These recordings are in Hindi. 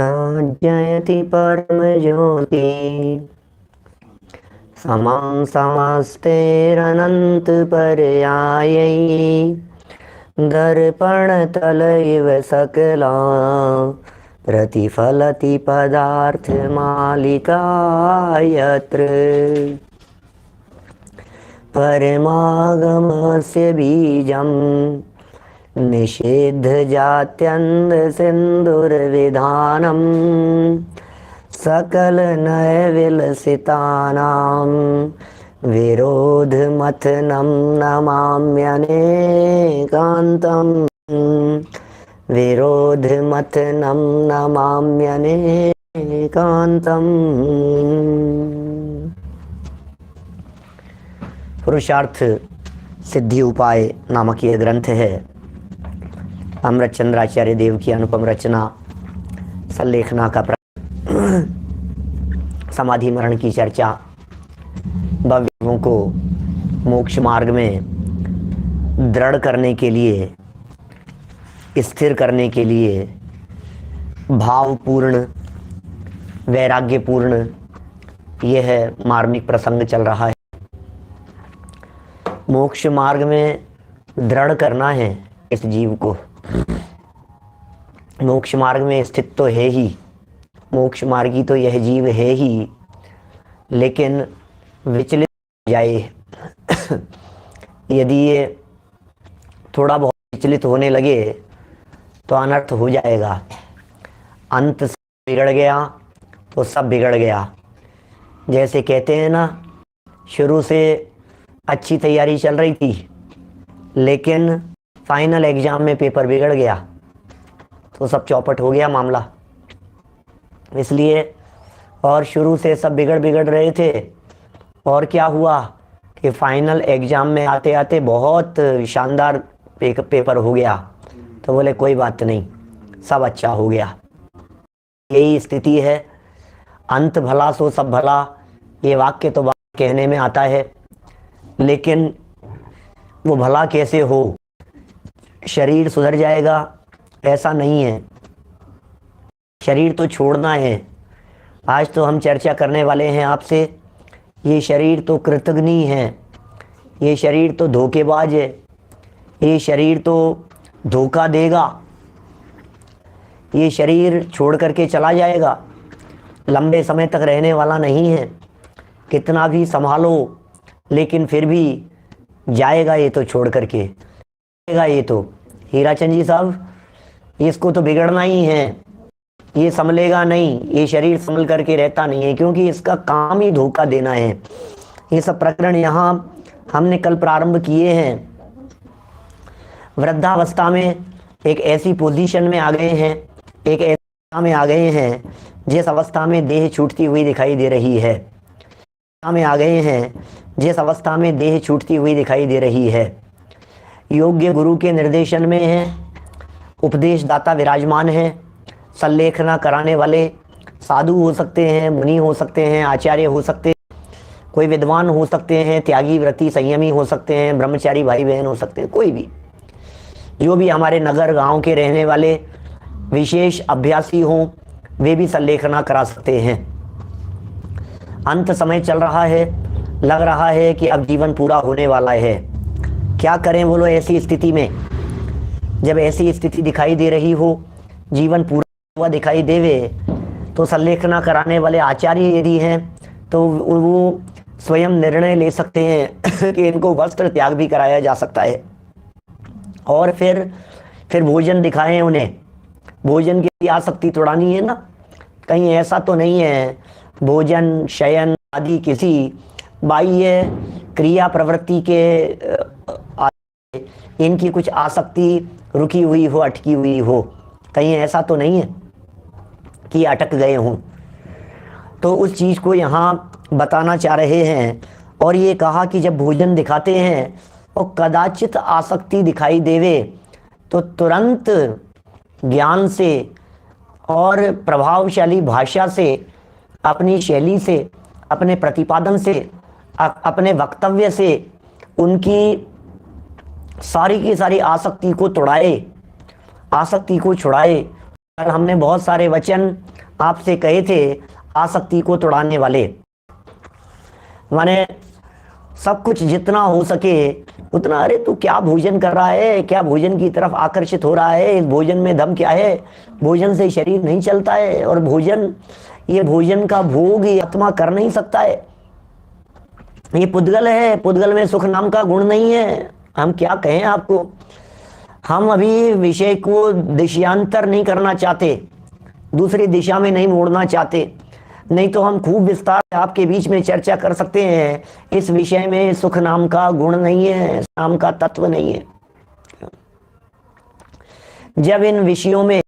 जयति परमज्योति समं समस्तेरनंत पर्यायै दर्पणतल इव सकला प्रतिफलति पदार्थमालिका यत्र परमागमस्य बीजं निषेद्धजात्यन्धसिन्धुर्विधानं सकलनयविलसितानां विरोधमथनं नमाम्यनेकान्तं विरोधमथनं नमाम्यनेकान्तम्। पुरुषार्थ सिद्धि उपाय नामक ये ग्रंथ है। अमृतचंद्राचार्य देव की अनुपम रचना सल्लेखना का समाधि मरण की चर्चा, भव्यों को मोक्ष मार्ग में दृढ़ करने के लिए, स्थिर करने के लिए, भावपूर्ण वैराग्यपूर्ण यह मार्मिक प्रसंग चल रहा है। मोक्ष मार्ग में दृढ़ करना है इस जीव को। मोक्ष मार्ग में स्थित तो है ही, मोक्ष मार्गी तो यह जीव है ही, लेकिन विचलित हो जाए यदि ये थोड़ा बहुत विचलित होने लगे तो अनर्थ हो जाएगा। अंत से बिगड़ गया तो सब बिगड़ गया। जैसे कहते हैं ना, शुरू से अच्छी तैयारी चल रही थी लेकिन फाइनल एग्जाम में पेपर बिगड़ गया तो सब चौपट हो गया मामला। इसलिए और शुरू से सब बिगड़ रहे थे और क्या हुआ कि फाइनल एग्जाम में आते आते बहुत शानदार पेपर हो गया तो बोले कोई बात नहीं, सब अच्छा हो गया। यही स्थिति है। अंत भला सो सब भला, ये वाक्य तो कहने में आता है, लेकिन वो भला कैसे हो? शरीर सुधर जाएगा ऐसा नहीं है, शरीर तो छोड़ना है। आज तो हम चर्चा करने वाले हैं आपसे, ये शरीर तो कृतघ्नी है, ये शरीर तो धोखेबाज है, ये शरीर तो धोखा देगा, ये शरीर छोड़ करके चला जाएगा, लंबे समय तक रहने वाला नहीं है। कितना भी संभालो लेकिन फिर भी जाएगा ये तो छोड़ करके, जाएगा ये तो। हीराचंद जी साहब, इसको तो बिगड़ना ही है, ये संभलेगा नहीं, ये शरीर संभल करके रहता नहीं है, क्योंकि इसका काम ही धोखा देना है। ये सब प्रकरण यहाँ हमने कल प्रारंभ किए हैं। वृद्धावस्था में एक ऐसी पोजीशन में आ गए हैं, एक ऐसी अवस्था में आ गए हैं जिस अवस्था में देह छूटती हुई दिखाई दे रही है, में आ गए हैं जिस अवस्था में देह छूटती हुई दिखाई दे रही है। योग्य गुरु के निर्देशन में है, उपदेश दाता विराजमान है, सल्लेखना कराने वाले साधु हो सकते हैं, मुनि हो सकते हैं, आचार्य हो सकते हैं, कोई विद्वान हो सकते हैं, त्यागी व्रती संयमी हो सकते हैं, ब्रह्मचारी भाई बहन हो सकते हैं, कोई भी जो भी हमारे नगर गांव के रहने वाले विशेष अभ्यासी हों वे भी सल्लेखना करा सकते हैं। अंत समय चल रहा है, लग रहा है कि अब जीवन पूरा होने वाला है। क्या करें बोलो ऐसी स्थिति में? जब ऐसी स्थिति दिखाई दे रही हो, जीवन पूरा हुआ दिखाई देवे, तो सल्लेखना कराने वाले आचार्य यदि हैं तो वो स्वयं निर्णय ले सकते हैं कि इनको वस्त्र त्याग भी कराया जा सकता है, और फिर भोजन दिखाएं उन्हें। भोजन की आसक्ति तोड़ानी है ना, कहीं ऐसा तो नहीं है भोजन शयन आदि किसी बाह्य क्रिया प्रवृत्ति के इनकी कुछ आसक्ति रुकी हुई हो, अटकी हुई हो, कहीं ऐसा तो नहीं है कि अटक गए हों। तो उस चीज़ को यहाँ बताना चाह रहे हैं। और ये कहा कि जब भोजन दिखाते हैं और कदाचित आसक्ति दिखाई देवे तो तुरंत ज्ञान से और प्रभावशाली भाषा से, अपनी शैली से, अपने प्रतिपादन से, अपने वक्तव्य से उनकी सारी की सारी आसक्ति को तोड़ाए, आसक्ति को छुड़ाए, कल हमने बहुत सारे वचन आपसे कहे थे आसक्ति को तोड़ाने वाले, माने सब कुछ जितना हो सके उतना। अरे तू क्या भोजन कर रहा है, क्या भोजन की तरफ आकर्षित हो रहा है, इस भोजन में दम क्या है, भोजन से शरीर नहीं चलता है, और भोजन, ये भोजन का भोग ये आत्मा कर नहीं सकता है, ये पुद्गल है, पुद्गल में सुख नाम का गुण नहीं है। हम क्या कहें आपको, हम अभी विषय को दिशांतर नहीं करना चाहते, दूसरी दिशा में नहीं मोड़ना चाहते, नहीं तो हम खूब विस्तार से आपके बीच में चर्चा कर सकते हैं। इस विषय में सुख नाम का गुण नहीं है, नाम का तत्व नहीं है। जब इन विषयों में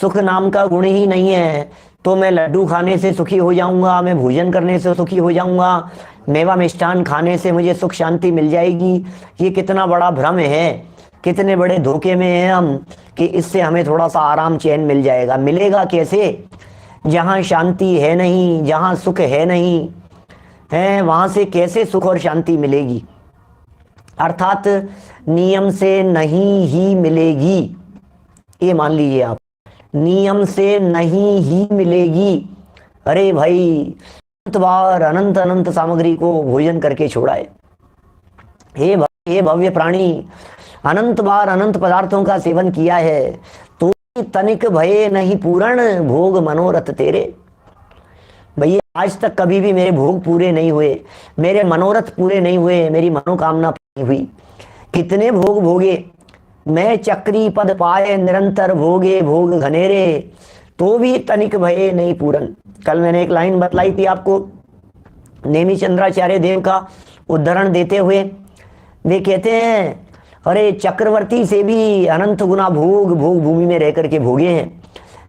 सुख नाम का गुण ही नहीं है तो मैं लड्डू खाने से सुखी हो जाऊंगा, मैं भोजन करने से सुखी हो जाऊंगा, मेवा मिष्ठान खाने से मुझे सुख शांति मिल जाएगी। ये कितना बड़ा भ्रम है, कितने बड़े धोखे में हैं हम कि इससे हमें थोड़ा सा आराम चैन मिल जाएगा। मिलेगा कैसे, जहां शांति है नहीं, जहां सुख है नहीं है, वहां से कैसे सुख और शांति मिलेगी। अर्थात नियम से नहीं ही मिलेगी, ये मान लीजिए आप, नियम से नहीं ही मिलेगी। अरे भाई अनंत बार अनंत अनंत सामग्री को भोजन करके छोड़ा है, हे भव्य प्राणी, अनंत बार अनंत पदार्थों का सेवन किया है, तो तनिक भये नहीं पूर्ण भोग मनोरथ तेरे। भैया आज तक कभी भी मेरे भोग पूरे नहीं हुए, मेरे मनोरथ पूरे नहीं हुए, मेरी मनोकामना पूरी हुई। कितने भोग भोगे मैं, चक्री पद पाए निरंतर भोगे भोग घनेरे, तो भी तनिक भये नहीं पूर्ण। कल मैंने एक लाइन बतलाई थी आपको, नेमी चंद्राचार्य देव का उदाहरण देते हुए। वे कहते हैं अरे चक्रवर्ती से भी अनंत गुना भोग भोग भूमि में रह करके भोगे हैं,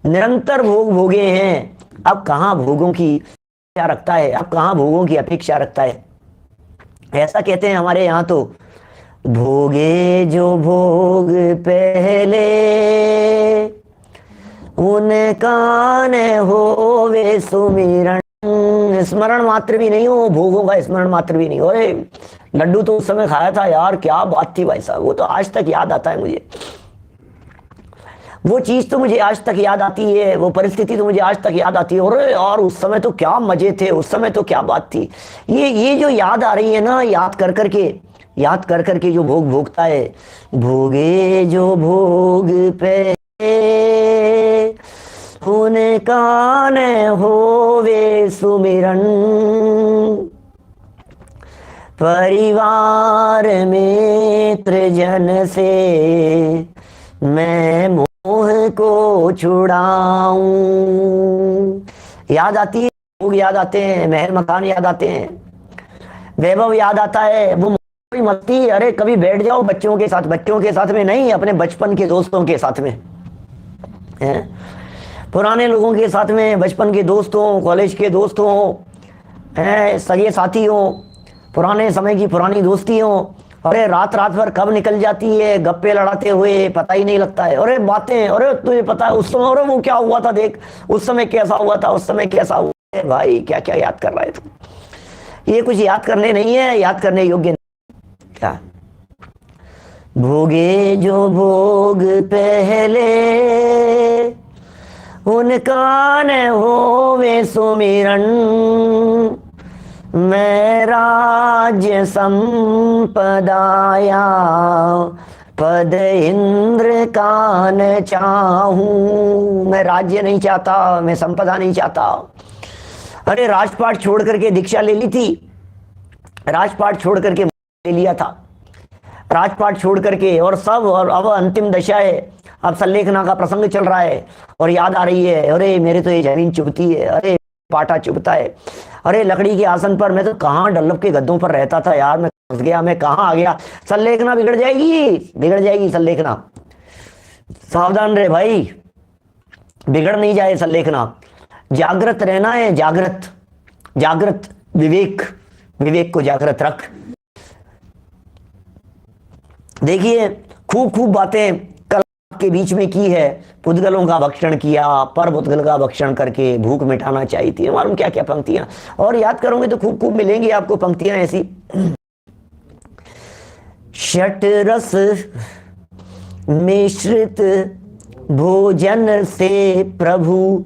निरंतर भोग भोगे हैं, अब कहां भोगों की अपेक्षा रखता है, अब कहां भोगों की अपेक्षा रखता है। ऐसा कहते हैं हमारे यहाँ तो, भोगे जो भोग पहले उनका न होवे सुमिरन, स्मरण मात्र भी नहीं हो, भोगों का स्मरण मात्र भी नहीं हो। अरे लड्डू तो उस समय खाया था यार, क्या बात थी भाई साहब, वो तो आज तक याद आता है मुझे, वो चीज तो मुझे आज तक याद आती है, वो परिस्थिति तो मुझे आज तक याद आती है। और उस समय तो क्या मजे थे, उस समय तो क्या बात थी। ये जो याद आ रही है ना, याद कर करके जो भोग भोगता है, भोगे जो भोग पे उनका न होवे सुमिरन, परिवार मित्र जन से मैं मोह को छुड़ाऊं। याद आती है, भोग याद आते हैं, महल मकान याद आते हैं, वैभव याद आता है, वो मस्ती। अरे कभी बैठ जाओ बच्चों के साथ में नहीं, अपने बचपन के दोस्तों के साथ में है, पुराने लोगों के साथ में, बचपन के दोस्तों, कॉलेज के दोस्तों, सगे साथी हो, पुराने समय की पुरानी दोस्ती हो। अरे रात भर कब निकल जाती है गप्पे लड़ाते हुए, पता ही नहीं लगता है। अरे बातें, अरे तुझे पता है उस समय, अरे वो क्या हुआ था देख, उस समय कैसा हुआ था, उस समय कैसा हुआ है। भाई क्या क्या याद कर रहा है तू, ये कुछ याद करने नहीं है, याद करने योग्य नहीं। क्या भोगे जो भोग पहले उनका न होवे सुमिरन, मैं राज्य संपदाया पद इंद्र का न चाहूं। मैं राज्य नहीं चाहता, मैं संपदा नहीं चाहता। अरे राजपाट छोड़ करके दीक्षा ले ली थी, राजपाट छोड़ करके ले लिया था, राजपाट छोड़ करके और सब, और अब अंतिम दशा है, अब सल्लेखना का प्रसंग चल रहा है और याद आ रही है, अरे मेरे तो ये जमीन चुभती है, अरे पाटा चुभता है, अरे लकड़ी के आसन पर मैं तो कहाँ डल्लभ के गद्दों पर रहता था यार, मैं फंस गया, मैं कहाँ आ गया। सल्लेखना बिगड़ जाएगी सल्लेखना, सावधान रहे भाई, बिगड़ नहीं जाए सल्लेखना। जागृत रहना है, जागृत विवेक को जागृत रख। देखिए खूब बातें कल के बीच में की है, पुद्गलों का भक्षण किया, पर पुद्गल का भक्षण करके भूख मिटाना चाहिए थी। मालूम क्या क्या पंक्तियां, और याद करोगे तो खूब मिलेंगी आपको पंक्तियां ऐसी। षट रस मिश्रित भोजन से प्रभु,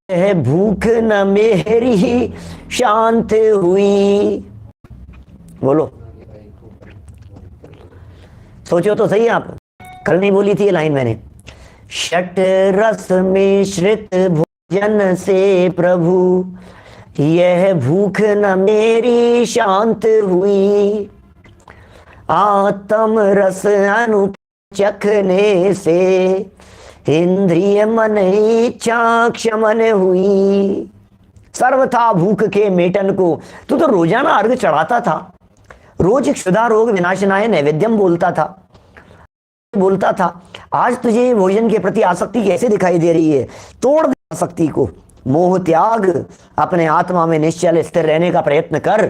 यह भूख न मेरी शांत हुई। बोलो, सोचो तो सही आप, कल नहीं बोली थी ये लाइन मैंने। षट रस मिश्रित भोजन से प्रभु, यह भूख न मेरी शांत हुई। आत्म रस अनूप चखने से, इंद्रिय मन इच्छा क्षमन हुई। सर्वथा भूख के मेटन को, तू तो रोजाना अर्घ चढ़ाता था, रोज क्षुधा रोग विनाशनाय नैवेद्यम बोलता था, आज तुझे भोजन के प्रति आसक्ति कैसे दिखाई दे रही है? तोड़ दे आसक्ति को, मोह त्याग, अपने आत्मा में निश्चल स्थिर रहने का प्रयत्न कर।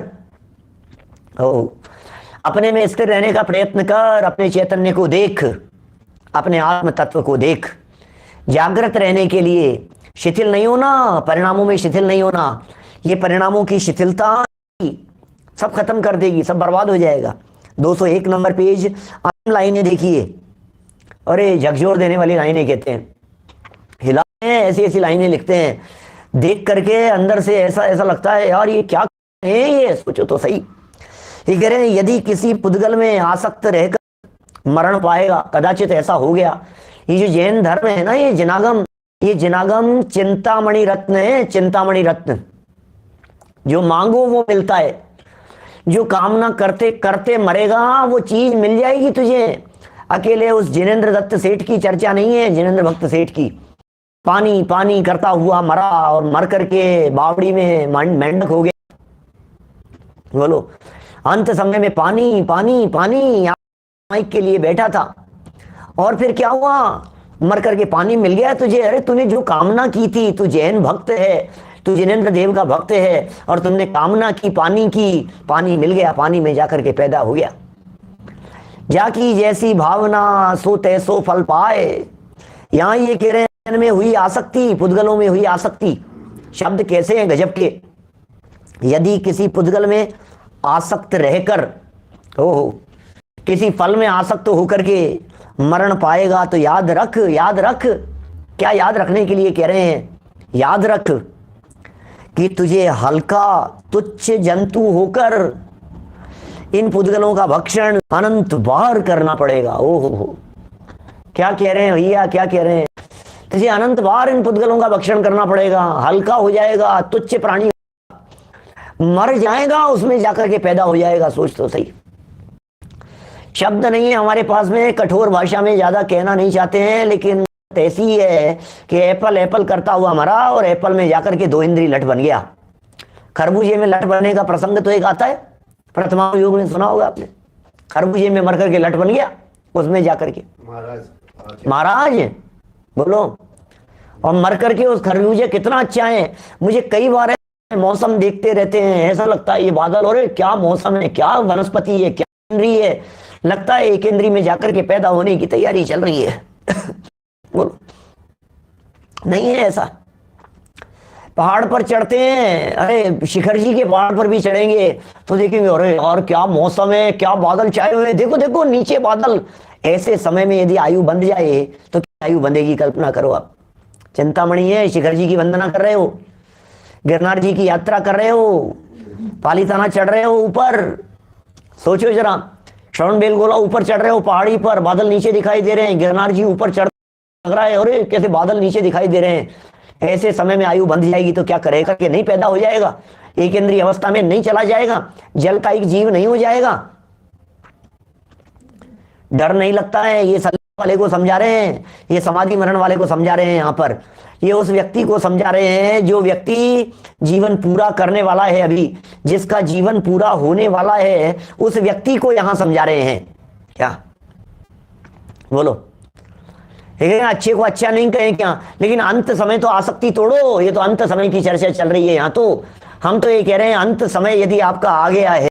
अपने में स्थिर रहने का प्रयत्न कर, अपने चैतन्य को देख, अपने आत्म तत्व को देख। जागृत रहने के लिए शिथिल नहीं होना, परिणामों में शिथिल नहीं होना। ये परिणामों की शिथिलता सब खत्म कर देगी, सब बर्बाद हो जाएगा। 201 नंबर पेज, आम लाइनें देखिए, अरे झकझोर देने वाली लाइनें कहते हैं, हिलाते हैं, ऐसी ऐसी लाइनें लिखते हैं, देख करके अंदर से ऐसा ऐसा लगता है यार ये क्या है, ये सोचो तो सही। ये कह रहे हैं यदि किसी पुद्गल में आसक्त रहकर मरण पाएगा, कदाचित ऐसा हो गया। ये जो जैन धर्म है ना, ये जिनागम चिंतामणि रत्न है, चिंतामणि रत्न। जो मांगो वो मिलता है, जो कामना करते करते मरेगा वो चीज मिल जाएगी तुझे। अकेले उस जिनेंद्र दत्त सेठ की चर्चा नहीं है, जिनेंद्र भक्त सेठ की। पानी पानी करता हुआ मरा और मर करके बावड़ी में मेंढक हो गया। बोलो, अंत समय में पानी पानी पानी माइक के लिए बैठा था और फिर क्या हुआ, मर करके पानी मिल गया तुझे। अरे तूने जो कामना की थी, तू जैन भक्त है, तू जिनेंद्र देव का भक्त है, और तुमने कामना की पानी की, पानी मिल गया, पानी में जाकर के पैदा हो गया। जाकी जैसी भावना सो तैसो फल पाए। यहां ये कह रहे हैं में हुई आसक्ति, पुद्गलों में हुई आसक्ति। शब्द कैसे हैं गजब के। यदि किसी पुद्गल में आसक्त रहकर किसी फल में आसक्त होकर के मरण पाएगा तो याद रख, याद रख। क्या याद रखने के लिए कह रहे हैं? याद रख कि तुझे हल्का तुच्छ जंतु होकर इन पुद्गलों का भक्षण अनंत बार करना पड़ेगा। ओहो, क्या कह रहे हैं भैया, क्या कह रहे हैं? तुझे अनंत बार इन पुद्गलों का भक्षण करना पड़ेगा। हल्का हो जाएगा, तुच्छ प्राणी मर जाएगा, उसमें जाकर के पैदा हो जाएगा। सोच तो सही। शब्द नहीं है हमारे पास में, कठोर भाषा में ज्यादा कहना नहीं चाहते हैं, लेकिन ऐसी है कि एप्पल एप्पल करता हुआ मरा और एप्पल में जाकर के 2 इंद्री लठ बन गया। खरबूजे में लठ बनने का प्रसंग तो एक आता है, प्रथमा युग में सुना होगा आपने। खरबूजे में मर करके लठ बन गया, उसमें जाकर के महाराज बोलो, और मर करके उस खरबूजे कितना अच्छा है। मुझे कई बार मौसम देखते रहते हैं, ऐसा लगता है ये बादल, और क्या मौसम है, क्या वनस्पति है, क्या इंद्री है। लगता है एक इंद्री में जाकर के पैदा होने की तैयारी चल रही है। बोलो, नहीं है ऐसा? पहाड़ पर चढ़ते हैं, अरे शिखर जी के पहाड़ पर भी चढ़ेंगे तो देखेंगे अरे और क्या मौसम है, क्या बादल छाए हुए हैं, देखो देखो नीचे बादल। ऐसे समय में यदि आयु बंध जाए तो क्या आयु बंधेगी, कल्पना करो आप। चिंतामणि है, शिखर जी की वंदना कर रहे हो, गिरनार जी की यात्रा कर रहे हो, पालीताना चढ़ रहे हो ऊपर। सोचो जरा, श्रवण बेलगोला ऊपर चढ़ रहे हो पहाड़ी पर, बादल नीचे दिखाई दे रहे हैं, गिरनार जी ऊपर चढ़ लग रहा है, अरे कैसे बादल नीचे दिखाई दे रहे हैं। ऐसे समय में आयु बंध जाएगी तो क्या करेगा कि नहीं पैदा हो जाएगा, एक इंद्रिय अवस्था में नहीं चला जाएगा, जल का एक जीव नहीं हो जाएगा। डर नहीं लगता है? ये सल्ले वाले को समझा रहे हैं, ये समाधि मरण वाले को समझा रहे हैं। यहाँ पर ये उस व्यक्ति को समझा रहे हैं जो व्यक्ति जीवन पूरा करने वाला है, अभी जिसका जीवन पूरा होने वाला है, उस व्यक्ति को यहां समझा रहे हैं। क्या बोलो, अच्छे को अच्छा नहीं कहें क्या, लेकिन अंत समय तो आसक्ति तोड़ो। ये तो अंत समय की चर्चा चल रही है यहाँ। तो हम तो ये कह रहे हैं अंत समय यदि आपका आ गया है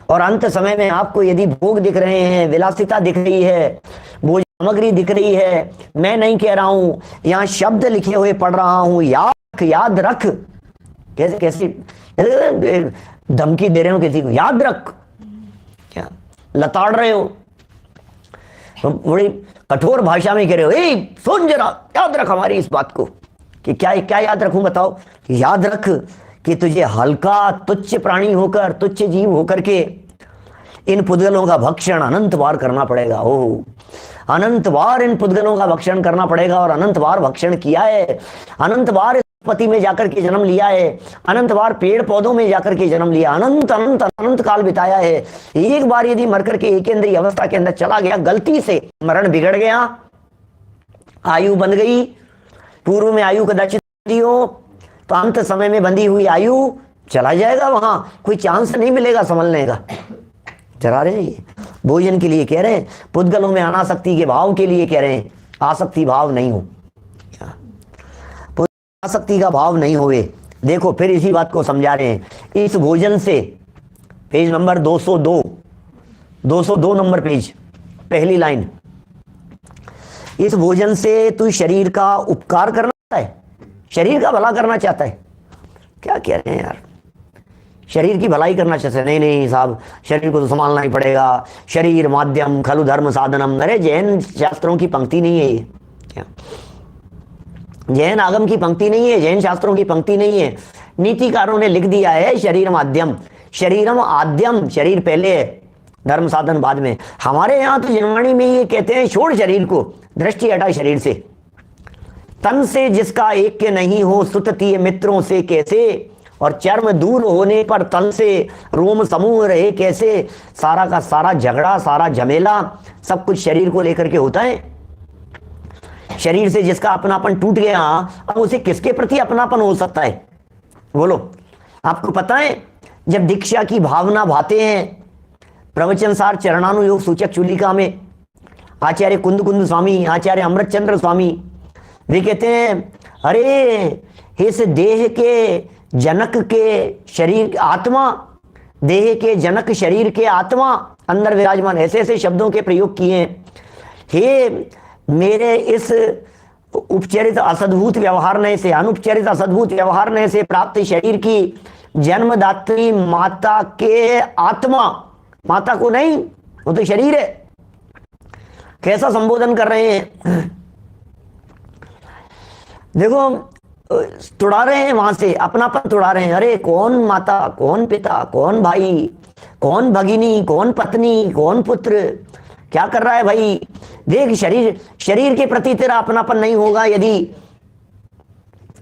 और अंत समय में आपको यदि भोग दिख रहे हैं, विलासिता दिख रही है, भोज सामग्री दिख रही है, मैं नहीं कह रहा हूं, यहाँ शब्द लिखे हुए पढ़ रहा हूं, याद रख। कैसे कैसे धमकी दे रहे हो किसी को, याद रख, क्या लताड़ रहे हो। तो बड़ी कठोर भाषा में कह रहे हो, ए सुन जरा, याद रख हमारी इस बात को। कि क्या क्या याद रखूं बताओ? याद रख कि तुझे हल्का तुच्छ प्राणी होकर, तुच्छ जीव होकर के इन पुद्गलों का भक्षण अनंत बार करना पड़ेगा। ओ अनंत बार इन पुद्गलों का भक्षण करना पड़ेगा, और अनंत बार भक्षण किया है, अनंत बार पति में जाकर के जन्म लिया है, अनंत बार पेड़ पौधों में जाकर के जन्म लिया, अनंत अनंत अनंत काल बिताया है। एक बार यदि मर करके एकेंद्रीय अवस्था के अंदर चला गया, गलती से मरण बिगड़ गया, आयु बन गई, पूर्व में आयु कदाचित हो, तो अंत समय में बंधी हुई आयु चला जाएगा, वहां कोई चांस नहीं मिलेगा संभलने का। चला रहे हैं, भोजन के लिए कह रहे हैं, पुद्गलों में अनासक्ति के भाव के लिए कह रहे हैं, आसक्ति भाव नहीं हो, आसक्ति का भाव नहीं होवे। देखो फिर इसी बात को समझा रहे हैं, इस भोजन से, पेज नंबर 202, 202 नंबर पेज, पहली लाइन, इस भोजन से तू शरीर का उपकार करना चाहता है, शरीर का भला करना चाहता है। क्या कह रहे हैं यार, शरीर की भलाई करना चाहते हैं? नहीं नहीं साहब, शरीर को तो संभालना ही पड़ेगा, शरीर माध्यम खलु धर्म साधनम। अरे जैन शास्त्रों की पंक्ति नहीं है ये, क्या जैन आगम की पंक्ति नहीं है, जैन शास्त्रों की पंक्ति नहीं है। नीतिकारों ने लिख दिया है शरीर माध्यम, शरीरम आद्यम, शरीर पहले है, धर्म साधन बाद में। हमारे यहाँ तो जनवाणी में ये कहते हैं, छोड़ शरीर को, दृष्टि हटा शरीर से। तन से जिसका एक के नहीं हो, सुततीय मित्रों से कैसे, और चर्म दूर होने पर तन से रोम समूह रहे कैसे। सारा का सारा झगड़ा, सारा झमेला सब कुछ शरीर को लेकर के होता है। शरीर से जिसका अपनापन टूट गया, अब उसे किसके प्रति अपनापन हो सकता है बोलो? आपको पता है, जब दीक्षा की भावना भाते हैं, प्रवचनसार चरणानुयोग सूचक चूलिका में आचार्य कुंद कुंद स्वामी, आचार्य अमृतचंद्र स्वामी, वे कहते हैं, अरे इस देह के जनक के शरीर आत्मा, देह के जनक शरीर के आत्मा अंदर विराजमान, ऐसे ऐसे शब्दों के प्रयोग किए हैं। हे मेरे इस उपचरित असद्भुत व्यवहारने से, अनुपचरित असद्भुत व्यवहारने से प्राप्त शरीर की जन्मदात्री माता के आत्मा, माता को नहीं, वो तो शरीर है, कैसा संबोधन कर रहे हैं। देखो तुड़ा रहे हैं, वहां से अपनापन तुड़ा रहे हैं। अरे कौन माता, कौन पिता, कौन भाई, कौन भगिनी, कौन पत्नी, कौन पुत्र, क्या कर रहा है भाई? देख शरीर के प्रति तेरा अपनापन नहीं होगा, यदि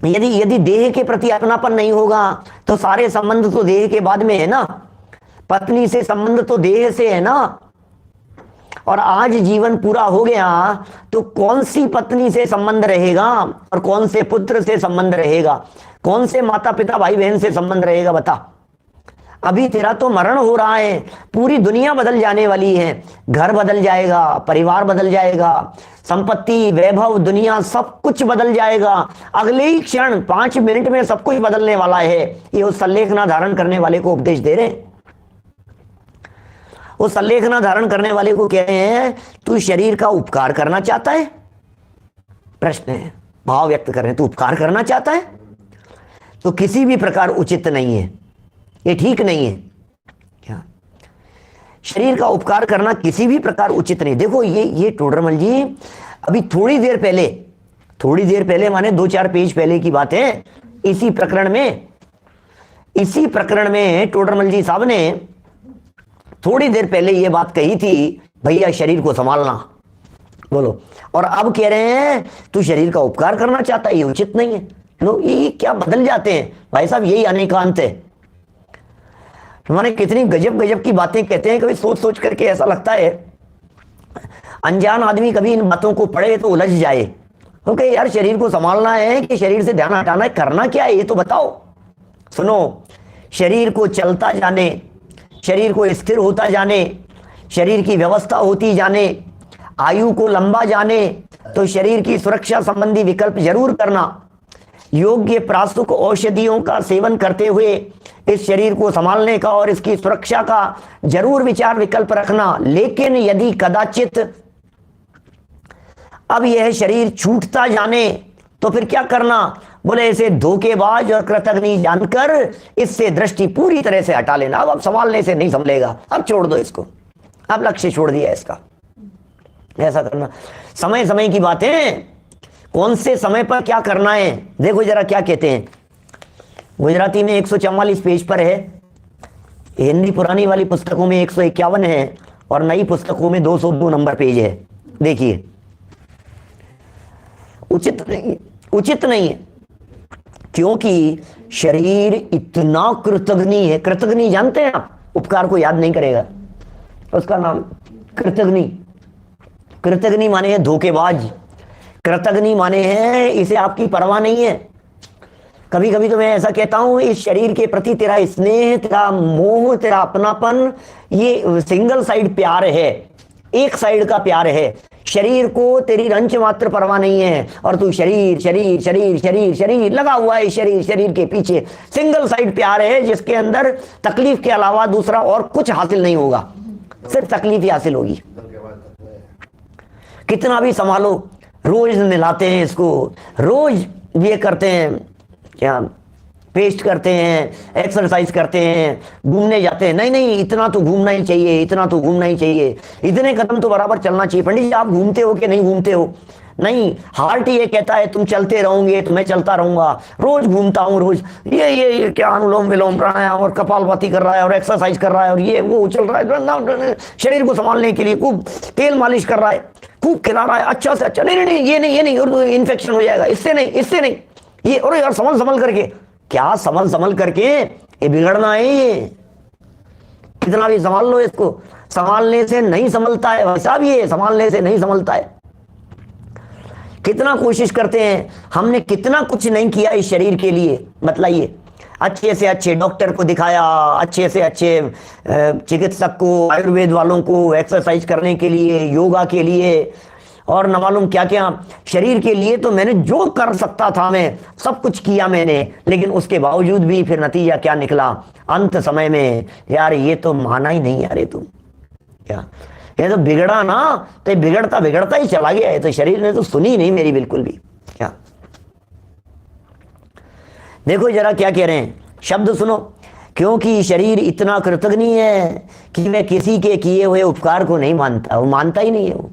यदि यदि देह के प्रति अपनापन नहीं होगा, तो सारे संबंध तो देह के बाद में है ना। पत्नी से संबंध तो देह से है ना, और आज जीवन पूरा हो गया तो कौन सी पत्नी से संबंध रहेगा, और कौन से पुत्र से संबंध रहेगा, कौन से माता पिता भाई बहन से संबंध रहेगा बता? अभी तेरा तो मरण हो रहा है, पूरी दुनिया बदल जाने वाली है, घर बदल जाएगा, परिवार बदल जाएगा, संपत्ति, वैभव, दुनिया सब कुछ बदल जाएगा। अगले ही क्षण 5 मिनट में सब कुछ बदलने वाला है। ये उस सल्लेखना धारण करने वाले को उपदेश दे रहे हैं। उस सल्लेखना धारण करने वाले को कह रहे हैं, तू शरीर का उपकार करना चाहता है? प्रश्न है, भाव व्यक्त कर रहे हैं, तू उपकार करना चाहता है तो किसी भी प्रकार उचित नहीं है, ये ठीक नहीं है। क्या शरीर का उपकार करना किसी भी प्रकार उचित नहीं। देखो ये टोडरमल जी अभी थोड़ी देर पहले माने 2-4 पेज पहले की बात है, इसी प्रकरण में टोडरमल जी साहब ने थोड़ी देर पहले ये बात कही थी, भैया शरीर को संभालना, बोलो, और अब कह रहे हैं तू शरीर का उपकार करना चाहता है, ये उचित नहीं है। लोग ये क्या बदल जाते हैं भाई साहब, यही अनेकांत है। हमारे कितनी गजब गजब की बातें कहते हैं, कभी सोच सोच करके ऐसा लगता है अनजान आदमी कभी इन बातों को पढ़े तो उलझ जाए। क्योंकि यार शरीर को संभालना है कि शरीर से ध्यान हटाना है, करना क्या है ये तो बताओ। सुनो, शरीर को चलता जाने, शरीर को स्थिर होता जाने, शरीर की व्यवस्था होती जाने, आयु को लंबा जाने, तो शरीर की सुरक्षा संबंधी विकल्प जरूर करना। योग्य प्रासुक औषधियों का सेवन करते हुए इस शरीर को संभालने का और इसकी सुरक्षा का जरूर विचार विकल्प रखना। लेकिन यदि कदाचित अब यह शरीर छूटता जाने तो फिर क्या करना? बोले इसे धोखेबाज और कृतघ्न जानकर इससे दृष्टि पूरी तरह से हटा लेना। अब संभालने से नहीं संभलेगा, अब छोड़ दो इसको, अब लक्ष्य छोड़ दिया इसका। ऐसा करना। समय समय की बातें, कौन से समय पर क्या करना है। देखो जरा क्या कहते हैं, गुजराती में 144 पेज पर है, हिंदी पुरानी वाली पुस्तकों में 151 है, और नई पुस्तकों में 202 नंबर पेज है। देखिए, उचित नहीं है, क्योंकि शरीर इतना कृतघ्नी है। कृतघ्नी जानते हैं आप, उपकार को याद नहीं करेगा, उसका नाम कृतघ्नी। कृतघ्नी माने है धोखेबाज, कृतघ्नी माने है इसे आपकी परवाह नहीं है। कभी कभी तो मैं ऐसा कहता हूं, इस शरीर के प्रति तेरा स्नेह, तेरा मोह, तेरा अपनापन, ये सिंगल साइड प्यार है, एक साइड का प्यार है। शरीर को तेरी रंच मात्र परवाह नहीं है, और तू शरीर शरीर शरीर शरीर शरीर लगा हुआ है। शरीर शरीर के पीछे सिंगल साइड प्यार है, जिसके अंदर तकलीफ के अलावा दूसरा और कुछ हासिल नहीं होगा, सिर्फ तकलीफ ही हासिल होगी। कितना भी संभालो, रोज नहलाते हैं इसको, रोज ये करते हैं, क्या पेस्ट करते हैं, एक्सरसाइज करते हैं, घूमने जाते हैं। नहीं नहीं, इतना तो घूमना ही चाहिए, इतना तो घूमना ही चाहिए, इतने कदम तो बराबर चलना चाहिए। पंडित जी आप घूमते हो कि नहीं घूमते हो? नहीं, हार्ट ये कहता है तुम चलते रहोगे तो मैं चलता रहूंगा। रोज घूमता हूँ, रोज ये क्या अनुलोम विलोम प्राणायाम और कपालभाति कर रहा है और एक्सरसाइज कर रहा है और ये वो चल रहा है, शरीर को संभालने के लिए खूब तेल मालिश कर रहा है, खूब खिला रहा है अच्छा से अच्छा। नहीं नहीं, ये नहीं, इन्फेक्शन हो जाएगा, इससे नहीं, ये और यार संभल करके, क्या संभल करके, ये बिगड़ना है। ये कितना भी संभाल लो इसको, संभालने से नहीं संभलता है, वैसा भी है, संभालने से नहीं संभलता है। कितना कोशिश करते हैं, हमने कितना कुछ नहीं किया इस शरीर के लिए, बतलाइए। अच्छे से अच्छे डॉक्टर को दिखाया, अच्छे से अच्छे चिकित्सक को, आयुर्वेद वालों को, एक्सरसाइज करने के लिए, योगा के लिए, और न मालूम क्या क्या शरीर के लिए। तो मैंने जो कर सकता था मैं सब कुछ किया मैंने, लेकिन उसके बावजूद भी फिर नतीजा क्या निकला अंत समय में, यार ये तो माना ही नहीं यार, ये तो क्या, ये तो बिगड़ा ना, तो बिगड़ता ही चला गया है। तो शरीर ने तो सुनी नहीं मेरी बिल्कुल भी। क्या देखो जरा क्या कह रहे हैं, शब्द सुनो। क्योंकि शरीर इतना कृतघ्नी है कि वह किसी के किए हुए उपकार को नहीं मानता, वो मानता ही नहीं है। वो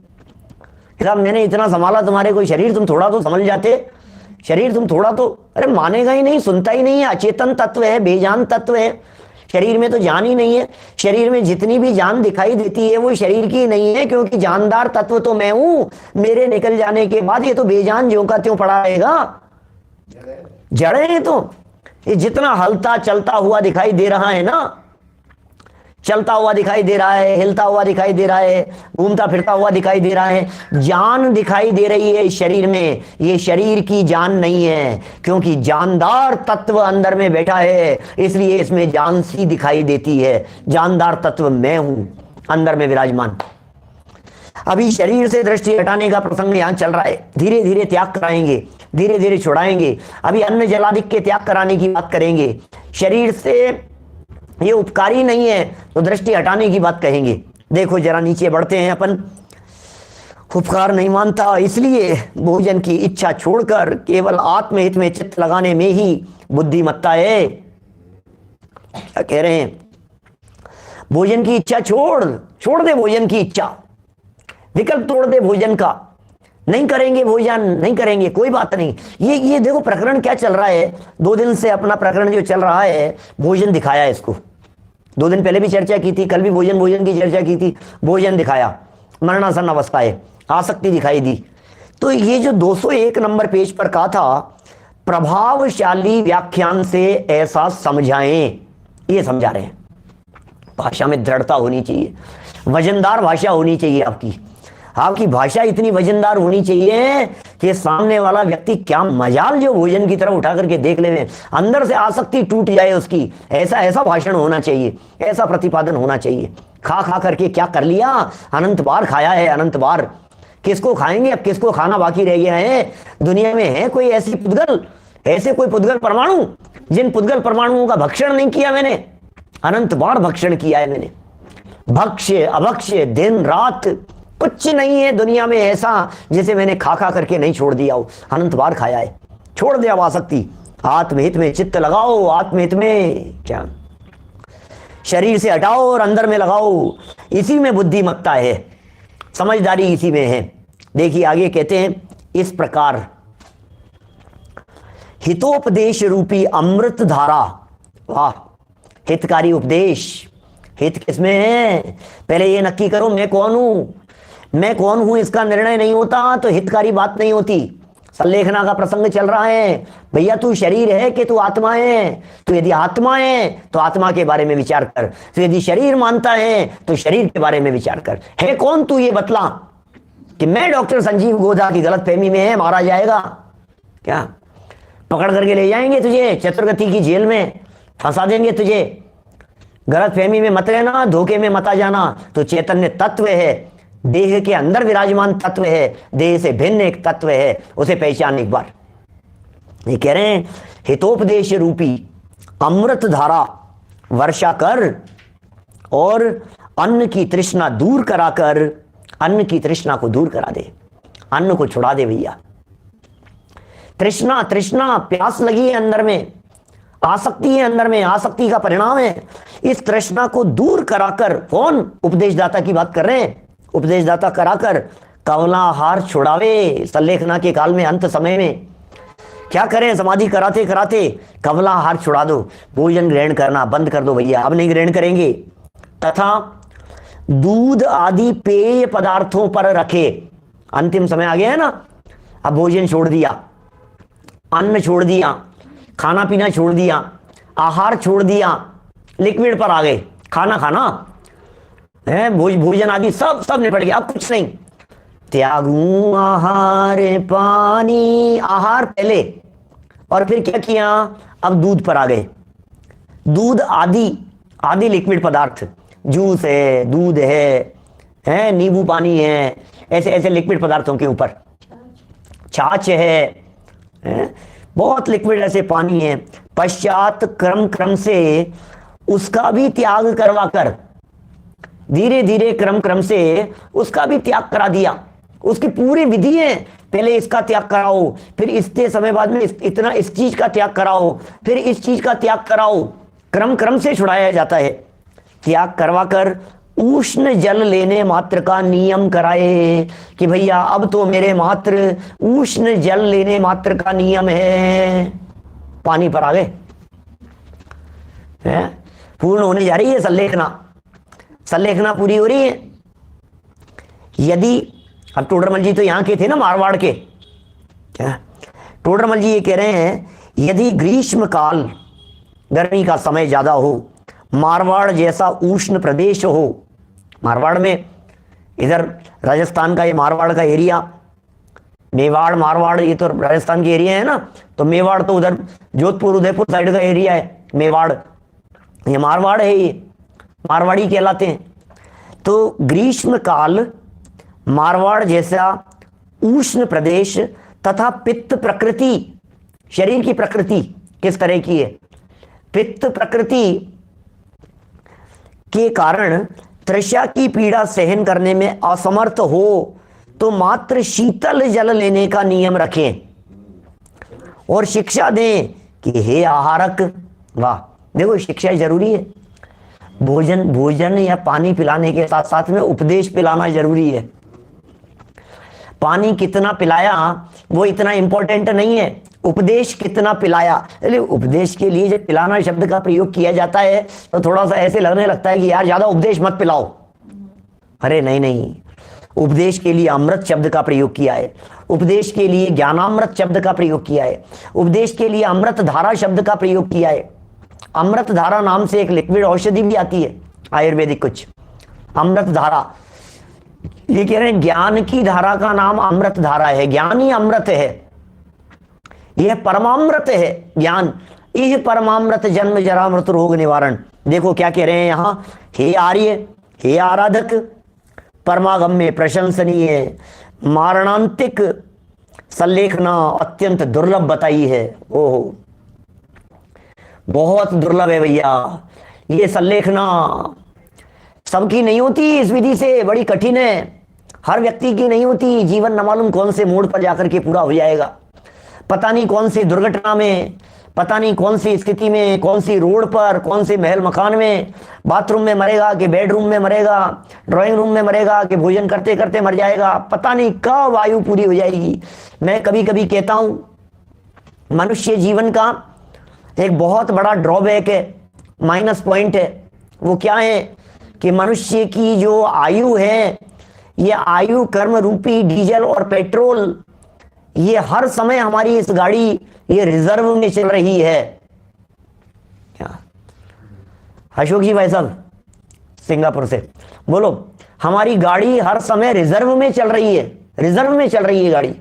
साहब मैंने इतना संभाला तुम्हारे, कोई शरीर तुम थोड़ा तो समझ जाते, शरीर तुम थोड़ा तो, अरे मानेगा ही नहीं, सुनता ही नहीं है। अचेतन तत्व है, बेजान तत्व है, शरीर में तो जान ही नहीं है। शरीर में जितनी भी जान दिखाई देती है वो शरीर की नहीं है, क्योंकि जानदार तत्व तो मैं हूं। मेरे निकल जाने के बाद ये तो बेजान ज्यों का त्यों पड़ा रहेगा, जड़े हैं। तो ये जितना हलता चलता हुआ दिखाई दे रहा है ना, चलता हुआ दिखाई दे रहा है, हिलता हुआ दिखाई दे रहा है, घूमता फिरता हुआ दिखाई दे रहा है, जान दिखाई दे रही है इस शरीर में, ये शरीर की जान नहीं है, क्योंकि जानदार तत्व अंदर में बैठा है, इसलिए इसमें जान सी दिखाई देती है। जानदार तत्व मैं हूं अंदर में विराजमान। अभी शरीर से दृष्टि हटाने का प्रसंग यहां चल रहा है, धीरे धीरे त्याग कराएंगे, धीरे धीरे छुड़ाएंगे। अभी अन्न जलादि के त्याग कराने की बात करेंगे। शरीर से ये उपकारी नहीं है तो दृष्टि हटाने की बात कहेंगे। देखो जरा नीचे बढ़ते हैं अपन। उपकार नहीं मानता, इसलिए भोजन की इच्छा छोड़कर केवल आत्महित में चित्त लगाने में ही बुद्धिमत्ता है। क्या कह रहे हैं, भोजन की इच्छा छोड़ दे, भोजन की इच्छा, विकल्प तोड़ दे भोजन का। नहीं करेंगे भोजन, नहीं करेंगे, कोई बात नहीं। ये देखो प्रकरण क्या चल रहा है, 2 दिन से अपना प्रकरण जो चल रहा है, भोजन दिखाया इसको। 2 दिन पहले भी चर्चा की थी, कल भी भोजन की चर्चा की थी। भोजन दिखाया, मरणासन अवस्था है, आसक्ति दिखाई दी। तो ये जो 201 नंबर पेज पर कहा था, प्रभावशाली व्याख्यान से ऐसा समझाएं, ये समझा रहे हैं। भाषा में दृढ़ता होनी चाहिए, वजनदार भाषा होनी चाहिए आपकी भाषा इतनी वजनदार होनी चाहिए कि सामने वाला व्यक्ति क्या मजाल जो भोजन की तरफ उठा करके देख ले, अंदर से आसक्ति टूट जाए उसकी। ऐसा भाषण होना चाहिए, ऐसा प्रतिपादन होना चाहिए। खा करके क्या कर लिया, अनंत बार खाया है, अनंत बार। किसको खाएंगे, अब किसको खाना बाकी रह गया है। दुनिया में है कोई ऐसे कोई पुद्गल परमाणु जिन पुद्गल परमाणुओं का भक्षण नहीं किया मैंने? अनंत बार भक्षण किया है मैंने, भक्ष्य अभक्ष्य दिन रात। कुछ नहीं है दुनिया में ऐसा जिसे मैंने खा करके नहीं छोड़ दिया हो, अनंत बार खाया है। छोड़ दे आसक्ति, आत्महित में चित्त लगाओ, आत्महित में क्या, शरीर से हटाओ और अंदर में लगाओ, इसी में बुद्धिमत्ता है। समझदारी इसी में है। देखिए आगे कहते हैं इस प्रकार हितोपदेश रूपी अमृत धारा, वाह, हितकारी उपदेश। हित किसमें है? पहले ये नक्की करो मैं कौन हूं। मैं कौन हूं इसका निर्णय नहीं होता तो हितकारी बात नहीं होती। संलेखना का प्रसंग चल रहा है, भैया तू शरीर है कि तू आत्मा है? तो यदि आत्मा है तो आत्मा के बारे में विचार कर, तो यदि शरीर मानता है तो शरीर के बारे में विचार कर। है कौन तू ये बतला। कि मैं डॉक्टर संजीव गोधा की गलतफहमी में है, मारा जाएगा क्या? पकड़ करके ले जाएंगे तुझे चतुर्गति की जेल में, फंसा देंगे तुझे। गलतफहमी में मत रहना, धोखे में मत आ जाना। तो चैतन्य तत्व है, देह के अंदर विराजमान तत्व है, देह से भिन्न एक तत्व है, उसे पहचान एक बार। ये कह रहे हैं हितोपदेश रूपी अमृत धारा वर्षा कर और अन्न की तृष्णा दूर कराकर, अन्न की तृष्णा को दूर करा दे, अन्न को छुड़ा दे भैया। तृष्णा, तृष्णा, प्यास लगी है अंदर में, आसक्ति है अंदर में, आसक्ति का परिणाम है। इस तृष्णा को दूर कराकर, कौन? उपदेशदाता की बात कर रहे हैं। उपदेशदाता कराकर कवलाहार छुड़ावे। संलेखना के काल में, अंत समय में क्या करें? समाधि कराते कराते कवलाहार छुड़ा दो, भोजन ग्रहण करना बंद कर दो भैया, अब नहीं ग्रहण करेंगे। तथा दूध आदि पेय पदार्थों पर रखे। अंतिम समय आ गया है ना, अब भोजन छोड़ दिया, अन्न छोड़ दिया, खाना पीना छोड़ दिया, आहार छोड़ दिया, लिक्विड पर आ गए। खाना खाना है, भोजन आदि सब निपट गया, अब कुछ नहीं। त्यागू आहार पानी, आहार पहले और फिर क्या किया? अब दूध पर आ गए। दूध आदि लिक्विड पदार्थ, जूस है, दूध है नींबू पानी है, ऐसे ऐसे लिक्विड पदार्थों के ऊपर, छाछ है, बहुत लिक्विड ऐसे पानी है। पश्चात क्रम से उसका भी त्याग करवा कर, धीरे धीरे क्रम से उसका भी त्याग करा दिया। उसकी पूरी विधि है, पहले इसका त्याग कराओ, फिर इतने समय बाद में इतना इस चीज का त्याग कराओ, फिर इस चीज का त्याग कराओ। क्रम से छुड़ाया जाता है। त्याग करवा कर उष्ण जल लेने मात्र का नियम कराए कि भैया अब तो मेरे मात्र उष्ण जल लेने मात्र का नियम है। पानी पर आ गए, पूर्ण होने जा रही है संलेखना पूरी हो रही है। यदि अब टोडरमल जी तो यहां के थे ना, मारवाड़ के, क्या टोडरमल जी ये कह रहे हैं यदि ग्रीष्म काल, गर्मी का समय ज्यादा हो, मारवाड़ जैसा उष्ण प्रदेश हो, मारवाड़ में इधर राजस्थान का ये मारवाड़ का एरिया, मेवाड़ मारवाड़ ये तो राजस्थान के एरिया है ना, तो मेवाड़ तो उधर जोधपुर उदयपुर साइड का एरिया है, मेवाड़, ये मारवाड़ है, ये मारवाड़ी कहलाते हैं। तो ग्रीष्म काल मारवाड़ जैसा उष्ण प्रदेश तथा पित्त प्रकृति, शरीर की प्रकृति किस तरह की है? पित्त प्रकृति के कारण तृषा की पीड़ा सहन करने में असमर्थ हो तो मात्र शीतल जल लेने का नियम रखें और शिक्षा दें कि हे आहारक, वाह देखो शिक्षा जरूरी है। भोजन या पानी पिलाने के साथ साथ में उपदेश पिलाना जरूरी है। पानी कितना पिलाया वो इतना इंपॉर्टेंट नहीं है, उपदेश कितना पिलाया। उपदेश के लिए जब पिलाना शब्द का प्रयोग किया जाता है तो थोड़ा सा ऐसे लगने लगता है कि यार ज्यादा उपदेश मत पिलाओ। अरे नहीं, उपदेश के लिए अमृत शब्द का प्रयोग किया है, उपदेश के लिए ज्ञानामृत शब्द का प्रयोग किया है, उपदेश के लिए अमृत धारा शब्द का प्रयोग किया है। अमृत धारा नाम से एक लिक्विड औषधि भी आती है आयुर्वेदिक, कुछ अमृत धारा। ये कह रहे हैं ज्ञान की धारा का नाम अमृत धारा है, ज्ञान ही अमृत है, यह परमामृत है ज्ञान। यह परमामृत जन्म जरा मृत रोग निवारण। देखो क्या कह रहे हैं यहां, हे आर्य, हे आराधक, परमागम्य प्रशंसनीय मारणांतिक संलेखना अत्यंत दुर्लभ बताई है। ओहो बहुत दुर्लभ है भैया, ये संलेखना सबकी नहीं होती, इस विधि से बड़ी कठिन है, हर व्यक्ति की नहीं होती। जीवन न मालूम कौन से मोड़ पर जाकर के पूरा हो जाएगा, पता नहीं कौन सी दुर्घटना में, पता नहीं कौन सी स्थिति में, कौन सी रोड पर, कौन से महल मकान में, बाथरूम में मरेगा कि बेडरूम में मरेगा, ड्राइंग रूम में मरेगा कि भोजन करते करते मर जाएगा, पता नहीं कब आयु पूरी हो जाएगी। मैं कभी कभी कहता हूं मनुष्य जीवन का एक बहुत बड़ा ड्रॉबैक है, माइनस पॉइंट है। वो क्या है कि मनुष्य की जो आयु है, ये आयु कर्म रूपी डीजल और पेट्रोल, ये हर समय हमारी इस गाड़ी ये रिजर्व में चल रही है। क्या अशोक जी भाई साहब सिंगापुर से, बोलो हमारी गाड़ी हर समय रिजर्व में चल रही है, रिजर्व में चल रही है गाड़ी।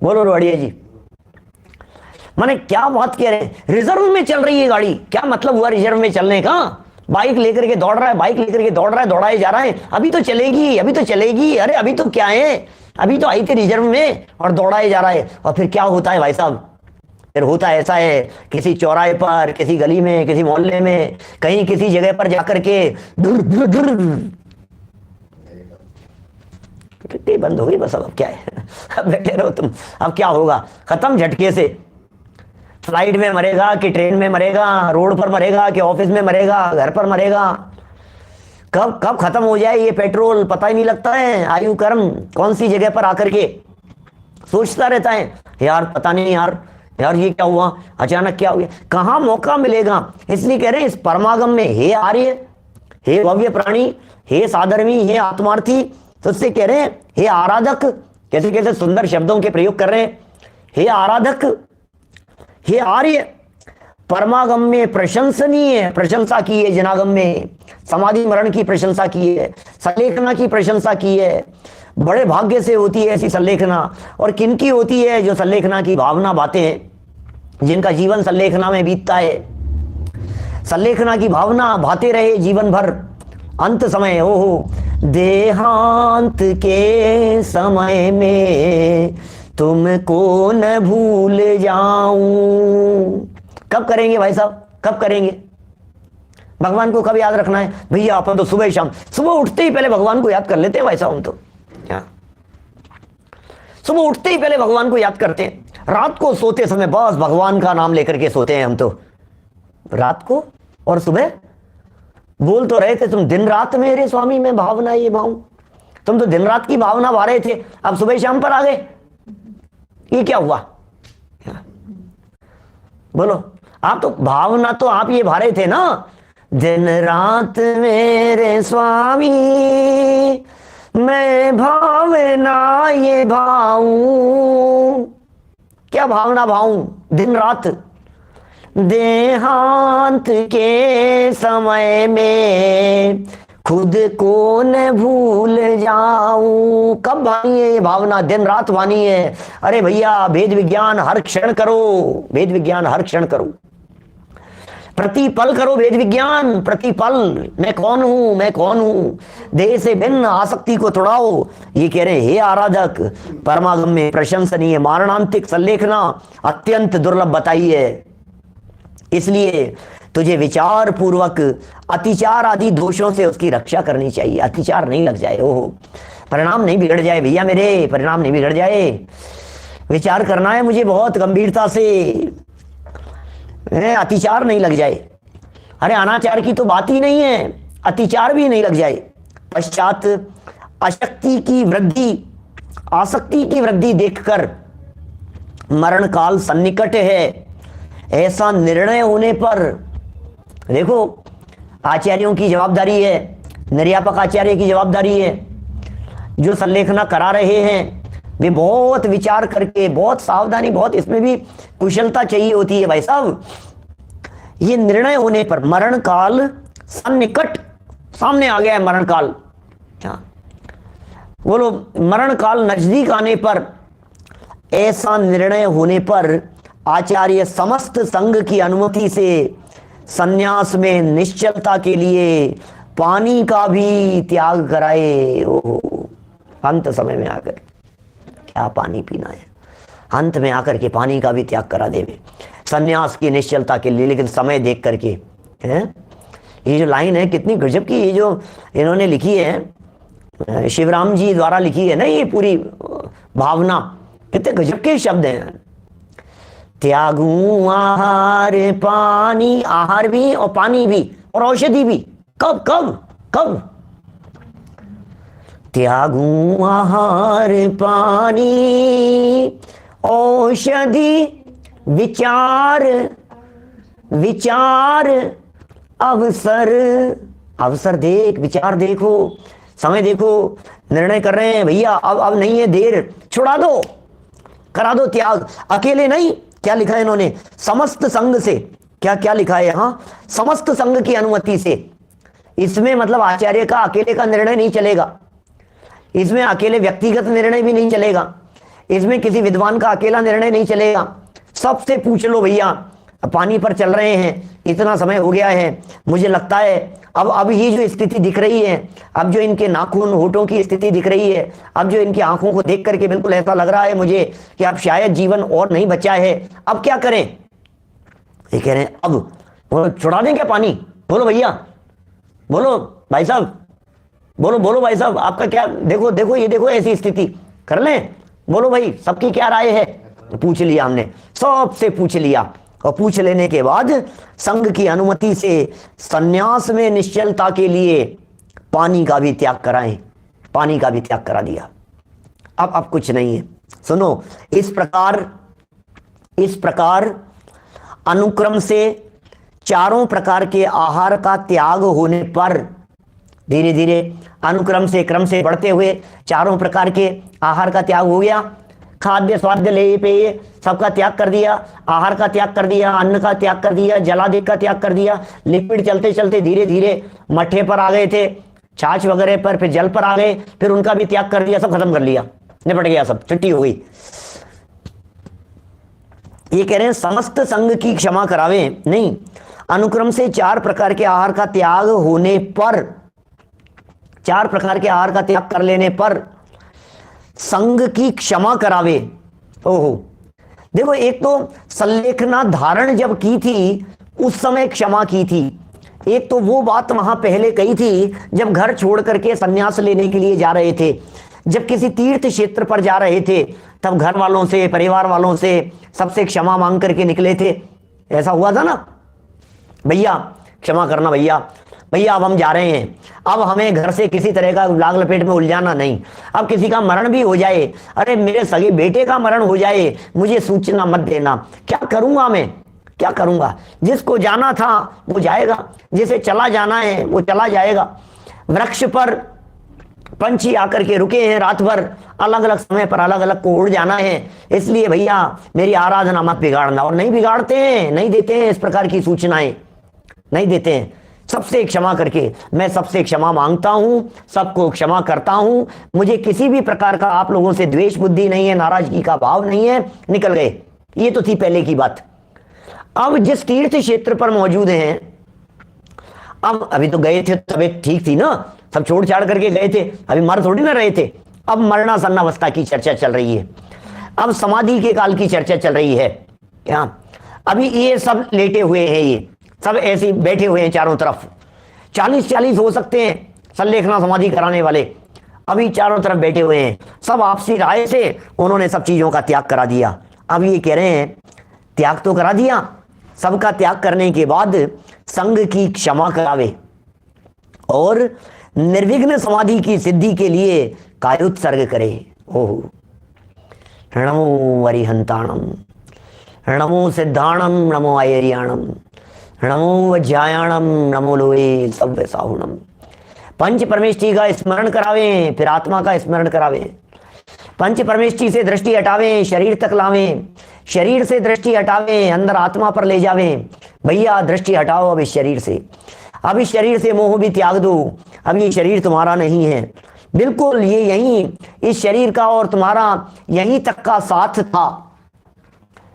बोलो रोड़िया जी, माने क्या बात कह रहे हैं, रिजर्व में चल रही है गाड़ी, क्या मतलब हुआ रिजर्व में चलने का? बाइक लेकर के दौड़ रहा है, बाइक लेकर के दौड़ रहा है, दौड़ाए जा रहा है, अभी तो चलेगी, अभी तो चलेगी, अरे अभी तो क्या है, अभी तो आई थी रिजर्व में और दौड़ाए जा रहा है। और फिर क्या होता है भाई साहब, फिर होता ऐसा है, किसी चौराहे पर, किसी गली में, किसी मोहल्ले में, कहीं किसी जगह पर जाकर के बंद हो गई बस। अब क्या है, अब बैठे रहो तुम, अब क्या होगा, खत्म झटके से। फ्लाइट में मरेगा कि ट्रेन में मरेगा, रोड पर मरेगा कि ऑफिस में मरेगा, घर पर मरेगा, कब कब खत्म हो जाए ये पेट्रोल पता ही नहीं लगता है। आयु कर्म कौन सी जगह पर आकर के सोचता रहता है, यार पता नहीं यार, यार ये क्या हुआ, अचानक क्या हो गया, कहाँ मौका मिलेगा। इसलिए कह रहे हैं इस परमागम में, हे आर्य, हे भव्य प्राणी, हे साधर्मी, हे आत्मार्थी, तो उससे कह रहे हैं हे आराधक, कैसे कैसे सुंदर शब्दों के प्रयोग कर रहे हैं। हे आराधक, हे आर्य, परमागम में प्रशंसनीय प्रशंसा की है, जनागम में समाधि मरण की प्रशंसा की है, संलेखना की प्रशंसा की है। बड़े भाग्य से होती है ऐसी संलेखना, और किनकी होती है, जो संलेखना की भावना बातें हैं, जिनका जीवन संलेखना में बीतता है, संलेखना की भावना भाते रहे जीवन भर। अंत समय हो देहांत के समय में तुमको न भूल जाऊं। कब करेंगे भाई साहब, कब करेंगे? भगवान को कब याद रखना है भैया? अपन तो सुबह शाम, सुबह उठते ही पहले भगवान को याद कर लेते हैं भाई साहब। हम तो क्या सुबह उठते ही पहले भगवान को याद करते हैं, रात को सोते समय बस भगवान का नाम लेकर के सोते हैं हम तो, रात को और सुबह। बोल तो रहे थे तुम दिन रात मेरे स्वामी में भावना ये भाऊं, तुम तो दिन रात की भावना भा रहे थे, अब सुबह शाम पर आ गए, ये क्या हुआ? बोलो, आप तो भावना तो आप ये भा रहे थे ना, दिन रात मेरे स्वामी मैं भावना ये भाऊं। क्या भावना भाऊं? दिन रात। देहांत के समय में खुद को न भूल जाऊं। कब भानी है ये भावना? दिन रात भानी है। अरे भैया वेद विज्ञान हर क्षण करो, वेद विज्ञान हर क्षण करो, प्रतिपल करो वेद विज्ञान, प्रतिपल। मैं कौन हूं, मैं कौन हूं, देह से भिन्न आसक्ति को तोड़ाओ। ये कह रहे हे आराधक, परमागम में प्रशंसनीय मारणांतिक संलेखना अत्यंत दुर्लभ बताई है। इसलिए तुझे विचार पूर्वक अतिचार आदि दोषों से उसकी रक्षा करनी चाहिए। अतिचार नहीं लग जाए, ओहो परिणाम नहीं बिगड़ जाए भैया मेरे, परिणाम नहीं बिगड़ जाए। विचार करना है मुझे बहुत गंभीरता से, अतिचार नहीं लग जाए। अरे अनाचार की तो बात ही नहीं है, अतिचार भी नहीं लग जाए। पश्चात अशक्ति की वृद्धि, आसक्ति की वृद्धि देखकर मरण काल सन्निकट है ऐसा निर्णय होने पर, देखो आचार्यों की जवाबदारी है, निर्यापक आचार्य की जवाबदारी है, जो संलेखना करा रहे हैं वे बहुत विचार करके, बहुत सावधानी, बहुत इसमें भी कुशलता चाहिए होती है भाई साहब। ये निर्णय होने पर मरण काल सन्निकट, सामने आ गया है मरण काल। बोलो, मरण काल नजदीक आने पर, ऐसा निर्णय होने पर आचार्य समस्त संघ की अनुमति से संन्यास में निश्चलता के लिए पानी का भी त्याग कराए। ओहो, अंत समय में आकर क्या पानी पीना है, अंत में आकर के पानी का भी त्याग करा देवे संन्यास की निश्चलता के लिए। लेकिन समय देख करके है, ये जो लाइन है कितनी गजब की, ये जो इन्होंने लिखी है, शिवराम जी द्वारा लिखी है ना, ये पूरी भावना, कितने गजब के शब्द हैं। त्यागू आहार पानी, आहार भी और पानी भी और औषधि भी। कब कब कब? त्यागू आहार पानी औषधि विचार, विचार अवसर। अवसर देख, विचार देखो, समय देखो, निर्णय कर रहे हैं भैया अब नहीं है देर, छुड़ा दो, करा दो त्याग। अकेले नहीं, क्या लिखा है इन्होंने? समस्त संघ से। क्या क्या लिखा है यहां? समस्त संघ की अनुमति से। इसमें मतलब आचार्य का अकेले का निर्णय नहीं चलेगा, इसमें अकेले व्यक्तिगत निर्णय भी नहीं चलेगा, इसमें किसी विद्वान का अकेला निर्णय नहीं चलेगा। सबसे पूछ लो भैया, पानी पर चल रहे हैं, इतना समय हो गया है, मुझे लगता है अब ये जो स्थिति दिख रही है, अब जो इनके नाखून होठों की स्थिति दिख रही है, अब जो इनकी आंखों को देख करके बिल्कुल ऐसा लग रहा है मुझे कि अब शायद जीवन और नहीं बचा है, अब क्या करें? ये कह रहे हैं अब बोलो छुड़ा दें क्या पानी? बोलो भैया, बोलो भाई साहब, बोलो बोलो भाई साहब, आपका क्या? देखो देखो ये देखो ऐसी स्थिति कर लें, बोलो भाई सबकी क्या राय है? तो पूछ लिया हमने, सबसे पूछ लिया, और पूछ लेने के बाद संघ की अनुमति से सन्यास में निश्चलता के लिए पानी का भी त्याग कराएं, पानी का भी त्याग करा दिया। अब कुछ नहीं है। सुनो, इस प्रकार अनुक्रम से चारों प्रकार के आहार का त्याग होने पर धीरे धीरे अनुक्रम से क्रम से बढ़ते हुए चारों प्रकार के आहार का त्याग हो गया। खाद्य स्वाद्य लेय पेय सबका त्याग कर दिया, आहार का त्याग कर दिया, अन्न का त्याग कर दिया, जलादि का त्याग कर दिया। लिक्विड चलते चलते धीरे धीरे मट्ठे पर आ गए थे, छाछ वगैरह पर, फिर जल पर आ गए, फिर उनका भी त्याग कर दिया, सब खत्म कर लिया, निपट गया, सब छुट्टी हो गई। ये कह रहे हैं समस्त संघ की क्षमा करावे नहीं, अनुक्रम से चार प्रकार के आहार का त्याग होने पर, चार प्रकार के आहार का त्याग कर लेने पर संघ की क्षमा करावे। ओहो, देखो एक तो संलेखना धारण जब की थी उस समय क्षमा की थी, एक तो वो बात वहां पहले कही थी जब घर छोड़ करके सन्यास लेने के लिए जा रहे थे, जब किसी तीर्थ क्षेत्र पर जा रहे थे, तब घर वालों से, परिवार वालों से, सबसे क्षमा मांग करके निकले थे। ऐसा हुआ था ना, भैया क्षमा करना भैया, भैया अब हम जा रहे हैं, अब हमें घर से किसी तरह का लाग लपेट में उलझाना नहीं, अब किसी का मरण भी हो जाए, अरे मेरे सगे बेटे का मरण हो जाए, मुझे सूचना मत देना, क्या करूंगा मैं, क्या करूंगा? जिसको जाना था वो जाएगा, जिसे चला जाना है वो चला जाएगा। वृक्ष पर पंछी आकर के रुके हैं रात भर, अलग अलग समय पर अलग अलग को उड़ जाना है, इसलिए भैया मेरी आराधना मत बिगाड़ना। और नहीं बिगाड़ते हैं, नहीं देते हैं इस प्रकार की सूचनाएं, नहीं देते हैं। सबसे क्षमा करके मैं सबसे क्षमा मांगता हूं, सबको क्षमा करता हूं, मुझे किसी भी प्रकार का आप लोगों से द्वेष बुद्धि नहीं है, नाराजगी का भाव नहीं है, निकल गए। ये तो थी पहले की बात। अब जिस तीर्थ क्षेत्र पर मौजूद हैं, अब अभी तो गए थे, तबीयत ठीक थी ना, सब छोड़ छाड़ करके गए थे, अभी मर थोड़ी ना रहे थे। अब मरणासन्नावस्था की चर्चा चल रही है, अब समाधि के काल की चर्चा चल रही है। क्या अभी ये सब लेटे हुए हैं, ये सब ऐसे बैठे हुए हैं चारों तरफ, 40-40 हो सकते हैं संलेखना समाधि कराने वाले, अभी चारों तरफ बैठे हुए हैं, सब आपसी राय से उन्होंने सब चीजों का त्याग करा दिया। अब ये कह रहे हैं त्याग तो करा दिया, सबका त्याग करने के बाद संघ की क्षमा करावे और निर्विघ्न समाधि की सिद्धि के लिए कायोत्सर्ग करे। ओह, नमो अरिहंताणम, नमो सिद्धाणम, नमो आयरियाणम, नमो वज्रायाणम, नमो लोए सव्य साहुणम। पंच परमेष्ठी का स्मरण करावें, फिर आत्मा का स्मरण करावें। पंच परमेष्ठी से दृष्टि हटावें, शरीर तक लावें, शरीर से दृष्टि हटावें, अंदर आत्मा पर ले जावें। भैया दृष्टि हटाओ अब इस शरीर से, अब इस शरीर से मोह भी त्याग दो, अब ये शरीर तुम्हारा नहीं है, बिल्कुल ये यहीं इस शरीर का और तुम्हारा यहीं तक का साथ था,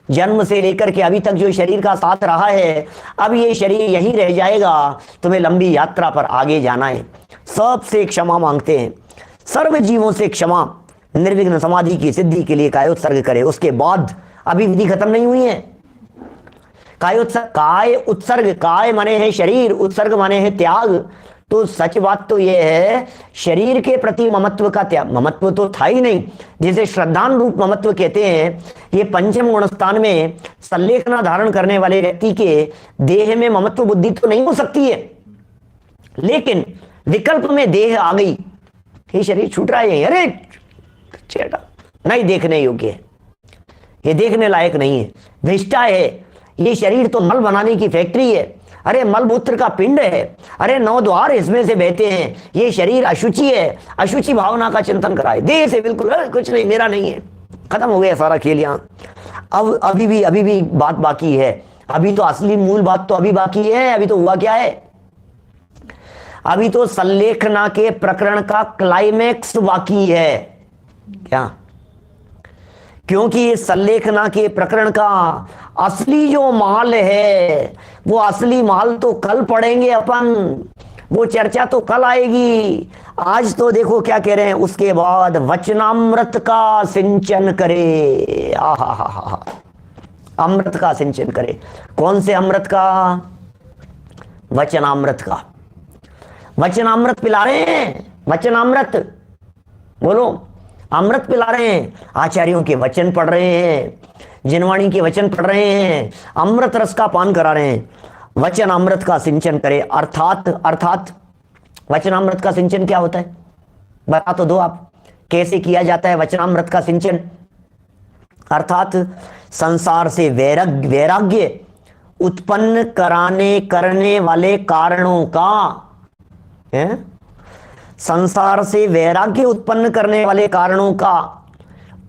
जन्म से लेकर के अभी तक जो शरीर का साथ रहा है, अब ये शरीर यहीं रह जाएगा, तुम्हें लंबी यात्रा पर आगे जाना है। सबसे क्षमा मांगते हैं, सर्व जीवों से क्षमा, निर्विघ्न समाधि की सिद्धि के लिए कायोत्सर्ग करे। उसके बाद अभी विधि खत्म नहीं हुई है। काय उत्सर्ग, काय माने है शरीर, उत्सर्ग माने है त्याग, तो सच बात तो यह है, शरीर के प्रति ममत्व का त्याग, ममत्व तो था ही नहीं, जिसे श्रद्धान रूप ममत्व कहते हैं। ये पंचम गुणस्थान में संलेखना धारण करने वाले व्यक्ति के देह में ममत्व बुद्धि तो नहीं हो सकती है, लेकिन विकल्प में देह आ गई, ये शरीर छूट रहा है, अरे चेटा नहीं देखने योग्य है, ये देखने लायक नहीं है, विष्टा है, ये शरीर तो मल बनाने की फैक्ट्री है, अरे मलमूत्र का पिंड है, अरे 9 द्वार इसमें से बहते हैं, ये शरीर अशुचि है, अशुचि भावना का चिंतन कराए, देह से बिल्कुल कुछ नहीं, मेरा नहीं है, खत्म हो गया सारा खेल यहाँ। अब अभी भी बात बाकी है, अभी तो असली मूल बात तो अभी बाकी है। अभी तो हुआ क्या है, अभी तो संलेखना के प्रकरण का क्लाइमेक्स बाकी है क्या, क्योंकि इस संलेखना के प्रकरण का असली जो माल है, वो असली माल तो कल पढ़ेंगे अपन, वो चर्चा तो कल आएगी। आज तो देखो क्या कह रहे हैं, उसके बाद वचनामृत का सिंचन करे, आहा, अमृत का सिंचन करे। कौन से अमृत का? वचनामृत का। वचनामृत पिला रहे हैं, वचनामृत, बोलो, अमृत पिला रहे हैं, आचार्यों के वचन पढ़ रहे हैं, जिनवाणी के वचन पढ़ रहे हैं, अमृत रस का पान करा रहे हैं। वचन अमृत का सिंचन करे, अर्थात वचनामृत का सिंचन क्या होता है, बता तो दो आप, कैसे किया जाता है वचनामृत का सिंचन? अर्थात संसार से वैराग्य उत्पन्न करने वाले कारणों का, संसार से वैराग्य उत्पन्न करने वाले कारणों का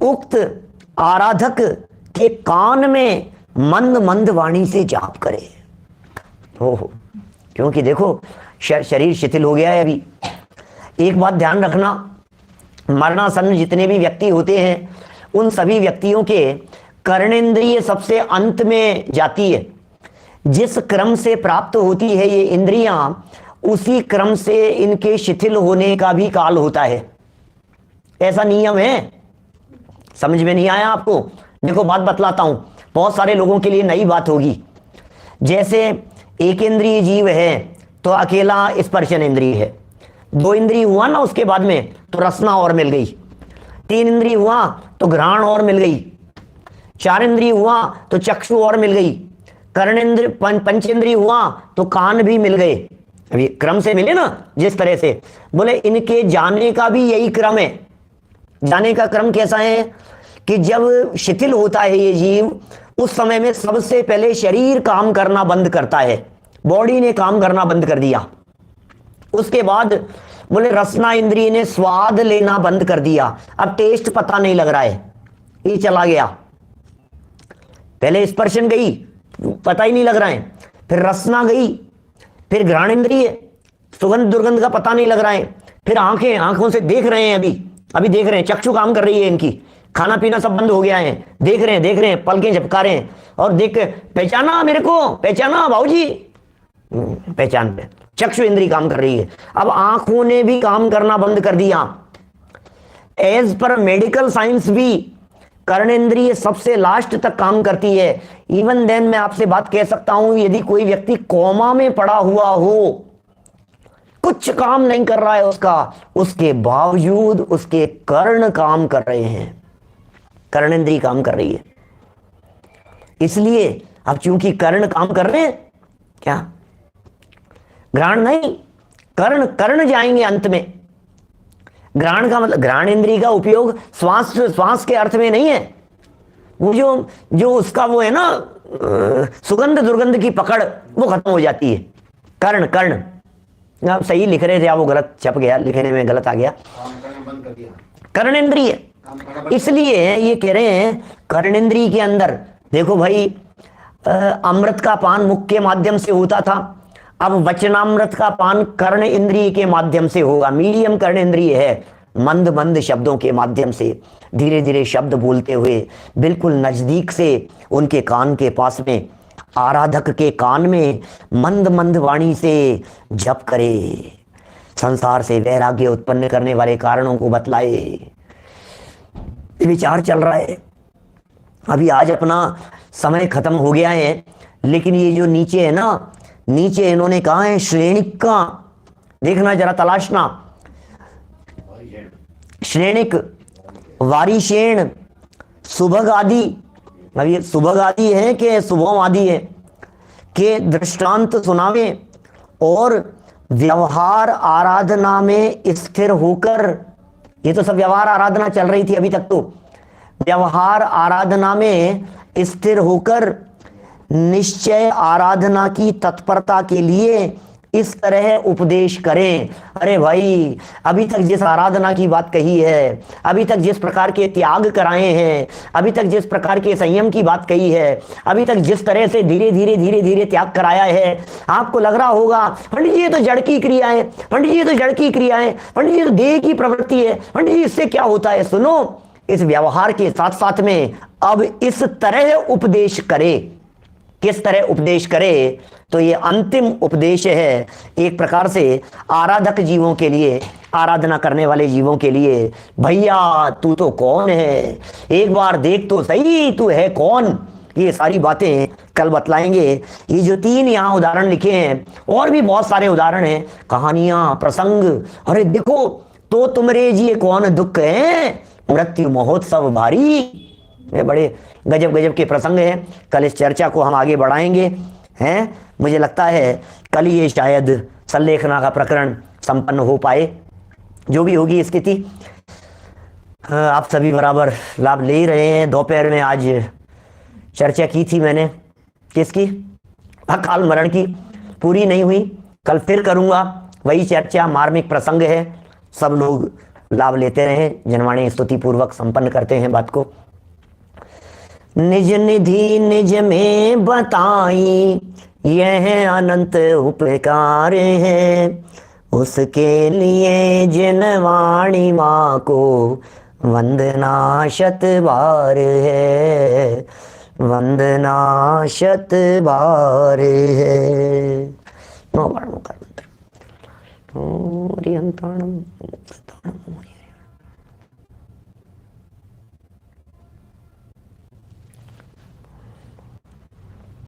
उक्त आराधक के कान में मंद मंद वाणी से जाप करे। हो, क्योंकि देखो शरीर शिथिल हो गया है। अभी एक बात ध्यान रखना, मरणासन्न जितने भी व्यक्ति होते हैं, उन सभी व्यक्तियों के कर्णेंद्रिय सबसे अंत में जाती है। जिस क्रम से प्राप्त होती है ये इंद्रियां, उसी क्रम से इनके शिथिल होने का भी काल होता है, ऐसा नियम है। समझ में नहीं आया आपको? देखो बात बतलाता हूं, बहुत सारे लोगों के लिए नई बात होगी। जैसे एक इंद्रिय जीव है तो अकेला स्पर्शन इंद्रिय है, 2 इंद्रिय हुआ ना उसके बाद में तो रसना और मिल गई, 3 इंद्रिय हुआ तो घ्राण और मिल गई, 4 इंद्रिय हुआ तो चक्षु और मिल गई, कर्णेंद्र पंचेंद्रिय हुआ तो कान भी मिल गए। अभी क्रम से मिले ना जिस तरह से, बोले इनके जाने का भी यही क्रम है। जाने का क्रम कैसा है कि जब शिथिल होता है ये जीव, उस समय में सबसे पहले शरीर काम करना बंद करता है, बॉडी ने काम करना बंद कर दिया। उसके बाद बोले रसना इंद्रिय ने स्वाद लेना बंद कर दिया, अब टेस्ट पता नहीं लग रहा है, ये चला गया। पहले स्पर्शन गई, पता ही नहीं लग रहा है, फिर रसना गई, फिर घ्राण इंद्रिय, सुगंध दुर्गंध का पता नहीं लग रहा है, फिर आंखें, आंखों से देख रहे हैं, अभी देख रहे हैं, चक्षु काम कर रही है इनकी, खाना पीना सब बंद हो गया है, देख रहे हैं, पलकें झपका रहे हैं और देख पहचाना मेरे को, पहचाना भाऊजी, पहचान पे चक्षु इंद्री काम कर रही है। अब आंखों ने भी काम करना बंद कर दिया। एज पर मेडिकल साइंस भी कर्णेंद्रिय सबसे लास्ट तक काम करती है। इवन देन मैं आपसे बात कह सकता हूं, यदि कोई व्यक्ति कोमा में पड़ा हुआ हो, कुछ काम नहीं कर रहा है उसका, उसके बावजूद उसके कर्ण काम कर रहे हैं, कर्णेंद्रिय काम कर रही है। इसलिए अब चूंकि कर्ण काम कर रहे हैं, क्या घ्राण नहीं, कर्ण जाएंगे अंत में। घ्राण का मतलब, घ्राण इंद्रिय का उपयोग श्वास के अर्थ में नहीं है, वो जो उसका वो है ना सुगंध दुर्गंध की पकड़, वो खत्म हो जाती है। कर्ण आप सही लिख रहे थे, आप वो गलत छप गया, लिखने में गलत आ गया, कर्णेंद्रिय। इसलिए ये कह रहे हैं कर्णेंद्रिय के अंदर देखो भाई, अमृत का पान मुख के माध्यम से होता था, अब वचनामृत का पान कर्ण इंद्रिय के माध्यम से होगा। मीडियम कर्ण इंद्रिय है, मंद मंद शब्दों के माध्यम से धीरे धीरे शब्द बोलते हुए बिल्कुल नजदीक से उनके कान के पास में, आराधक के कान में मंद मंद वाणी से जप करे, संसार से वैराग्य उत्पन्न करने वाले कारणों को बतलाए। विचार चल रहा है। अभी आज अपना समय खत्म हो गया है, लेकिन ये जो नीचे है ना, नीचे इन्होंने कहा है श्रेणिक का देखना जरा, तलाशना। श्रेणिक, वारिशेण, सुभग आदि, अब ये सुभग आदि है कि शुभम आदि है, के दृष्टांत सुनावे और व्यवहार आराधना में स्थिर होकर, ये तो सब व्यवहार आराधना चल रही थी अभी तक, तो व्यवहार आराधना में स्थिर होकर निश्चय आराधना की तत्परता के लिए इस तरह उपदेश करें। अरे भाई, अभी तक जिस आराधना की बात कही है, अभी तक जिस प्रकार के त्याग कराए हैं, अभी तक जिस प्रकार के संयम की बात कही है, अभी तक जिस तरह से धीरे धीरे धीरे धीरे त्याग कराया है, आपको लग रहा होगा पंडित जी ये तो जड़ की क्रिया है, पंडित जी ये तो जड़ की क्रिया है, पंडित जी तो देह की प्रवृत्ति है, पंडित जी इससे क्या होता है। सुनो, इस व्यवहार के साथ साथ में अब इस तरह उपदेश करे। किस तरह उपदेश करे? तो ये अंतिम उपदेश है एक प्रकार से आराधक जीवों के लिए, आराधना करने वाले जीवों के लिए। भैया तू तो कौन है, एक बार देख तो सही तू है कौन। ये सारी बातें कल बतलाएंगे। ये जो 3 यहाँ उदाहरण लिखे हैं, और भी बहुत सारे उदाहरण हैं, कहानियां, प्रसंग। अरे देखो, तो तुमरे जी कौन दुख है, मृत्यु महोत्सव भारी। ये बड़े गजब गजब के प्रसंग हैं। कल इस चर्चा को हम आगे बढ़ाएंगे हैं। मुझे लगता है कल ये शायद संलेखना का प्रकरण संपन्न हो पाए। जो भी होगी स्थिति, आप सभी बराबर लाभ ले ही रहे हैं। दोपहर में आज चर्चा की थी मैंने, किसकी? अकाल मरण की। पूरी नहीं हुई, कल फिर करूंगा वही चर्चा। मार्मिक प्रसंग है, सब लोग लाभ लेते रहे, जनवाणी स्तुति पूर्वक संपन्न करते हैं बात को। निज निधि निज में बताई, यह अनंत उपकार है, उसके लिए जनवाणी माँ को वंदना शत बार है, वंदना शत बार है। नौ बार मुखार मंत्र।